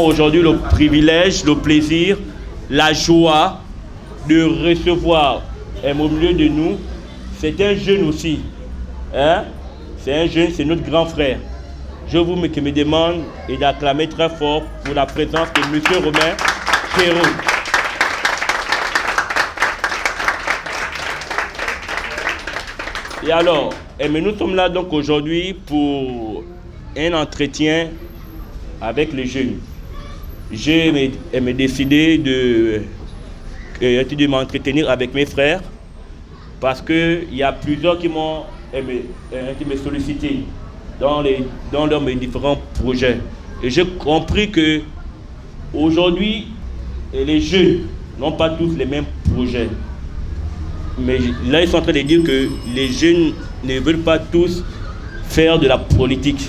avons aujourd'hui le privilège, le plaisir, la joie de recevoir au milieu de nous. C'est un jeune aussi. Hein? C'est un jeune, c'est notre grand frère. Je vous me demande et d'acclamer très fort pour la présence de M. Romain Chéreau. Et alors, mais nous sommes là donc aujourd'hui pour un entretien avec les jeunes. J'ai décidé de m'entretenir avec mes frères parce qu'il y a plusieurs qui m'ont sollicité dans mes différents projets. Et j'ai compris que aujourd'hui, les jeunes n'ont pas tous les mêmes projets. Mais là, ils sont en train de dire que les jeunes ne veulent pas tous faire de la politique.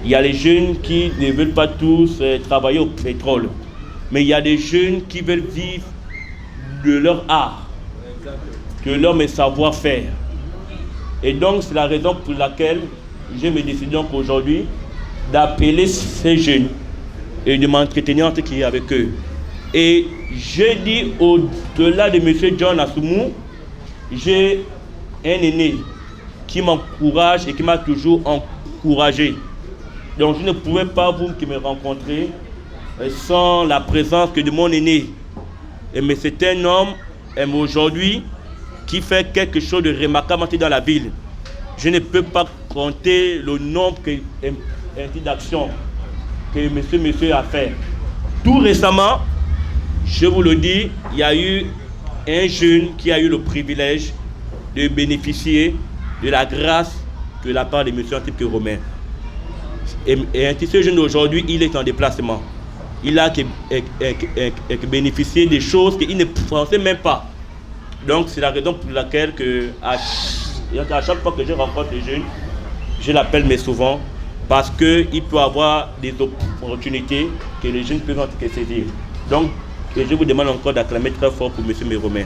Il y a les jeunes qui ne veulent pas tous travailler au pétrole. Mais il y a des jeunes qui veulent vivre de leur art, de leur savoir-faire. Et donc, c'est la raison pour laquelle je me décide donc aujourd'hui d'appeler ces jeunes et de m'entretenir avec eux. Et je dis au-delà de M. John Assoumou, j'ai un aîné qui m'encourage et qui m'a toujours encouragé. Donc je ne pouvais pas vous qui me rencontrer sans la présence que de mon aîné. Mais c'est un homme aujourd'hui qui fait quelque chose de remarquable dans la ville. Je ne peux pas compter le nombre d'actions que monsieur a fait. Tout récemment, je vous le dis, il y a eu un jeune qui a eu le privilège de bénéficier de la grâce de la part de M. Antipke Romain. Et ce jeune d'aujourd'hui, il est en déplacement. Il a bénéficié des choses qu'il ne pensait même pas. Donc c'est la raison pour laquelle à chaque fois que je rencontre les jeunes, je l'appelle mais souvent parce qu'il peut avoir des opportunités que les jeunes peuvent saisir. Donc et je vous demande encore d'acclamer très fort pour M. Romain.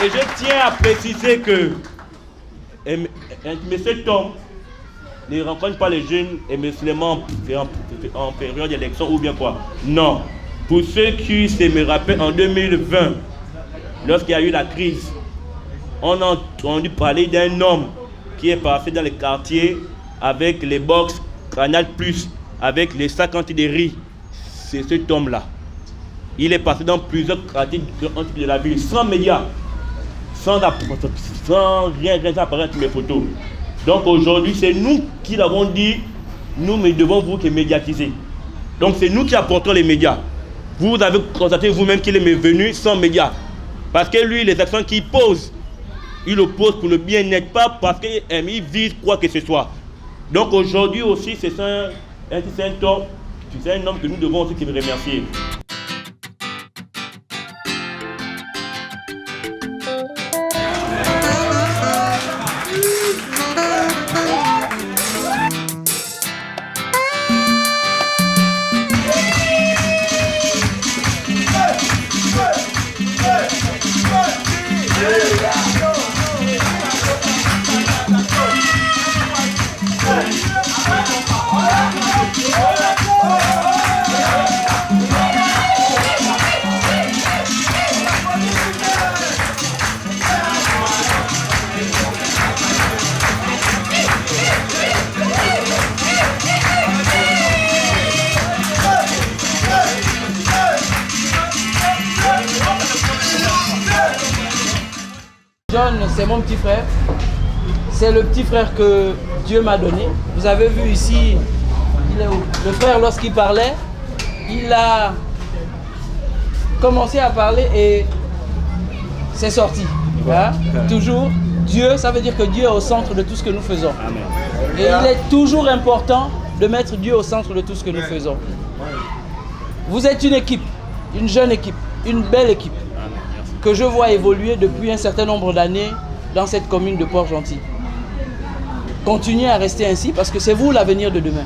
Et je tiens à préciser que M. Tom ne rencontre pas les jeunes et musulmans en période d'élection ou bien quoi. Non. Pour ceux qui me rappellent, en 2020, lorsqu'il y a eu la crise, on a entendu parler d'un homme qui est passé dans les quartiers avec les box Canal+, avec les 50 de riz. C'est cet homme-là. Il est passé dans plusieurs quartiers de la ville, sans médias, sans rien apparaître sur mes photos. Donc aujourd'hui, c'est nous qui l'avons dit, nous devons vous médiatiser. Donc c'est nous qui apportons les médias. Vous avez constaté vous-même qu'il est venu sans médias. Parce que lui, les actions qu'il pose, il le pose pour le bien-être, pas parce qu'il vise quoi que ce soit. Donc aujourd'hui aussi, c'est un homme que nous devons aussi remercier. John, c'est mon petit frère. C'est le petit frère que Dieu m'a donné. Vous avez vu ici, il est où? Le frère, lorsqu'il parlait, il a commencé à parler et c'est sorti. Hein? Toujours, Dieu, ça veut dire que Dieu est au centre de tout ce que nous faisons. Amen. Et il est toujours important de mettre Dieu au centre de tout ce que nous faisons. Vous êtes une équipe, une jeune équipe, une belle équipe que je vois évoluer depuis un certain nombre d'années dans cette commune de Port-Gentil. Continuez à rester ainsi parce que c'est vous l'avenir de demain.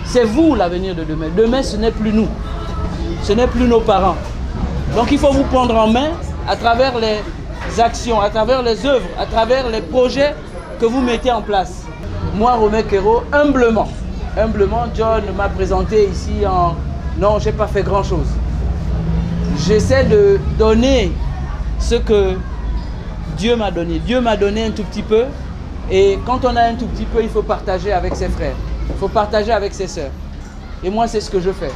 C'est vous l'avenir de demain. Demain, ce n'est plus nous. Ce n'est plus nos parents. Donc il faut vous prendre en main à travers les actions, à travers les œuvres, à travers les projets que vous mettez en place. moi, Romain Kero, humblement, John m'a présenté ici en... Non, je n'ai pas fait grand-chose. J'essaie de donner ce que Dieu m'a donné. Dieu m'a donné un tout petit peu. Et quand on a un tout petit peu, il faut partager avec ses frères. Il faut partager avec ses sœurs. Et moi, c'est ce que je fais.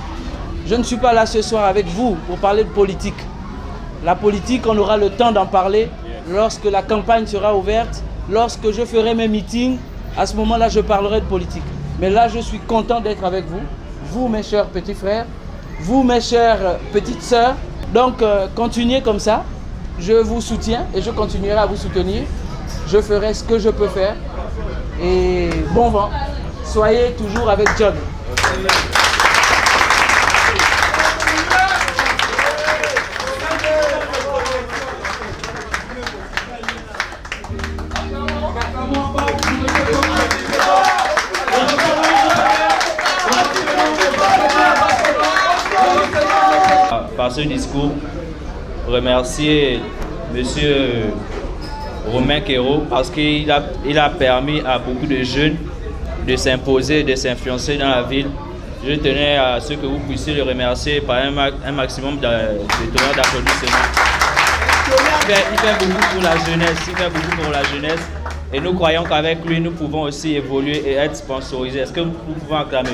Je ne suis pas là ce soir avec vous pour parler de politique. La politique, on aura le temps d'en parler lorsque la campagne sera ouverte, lorsque je ferai mes meetings. À ce moment-là, je parlerai de politique. Mais là, je suis content d'être avec vous. Vous, mes chers petits frères. Vous, mes chères petites sœurs. Donc, continuez comme ça. Je vous soutiens et je continuerai à vous soutenir. Je ferai ce que je peux faire. Et bon vent. Soyez toujours avec John. Par ce discours, remercier M. Romain Kero parce qu'il a permis à beaucoup de jeunes de s'imposer, de s'influencer dans la ville. Je tenais à ce que vous puissiez le remercier par un maximum de tonnerre d'applaudissements. Il fait beaucoup pour la jeunesse, et nous croyons qu'avec lui, nous pouvons aussi évoluer et être sponsorisés. Est-ce que nous pouvons acclamer?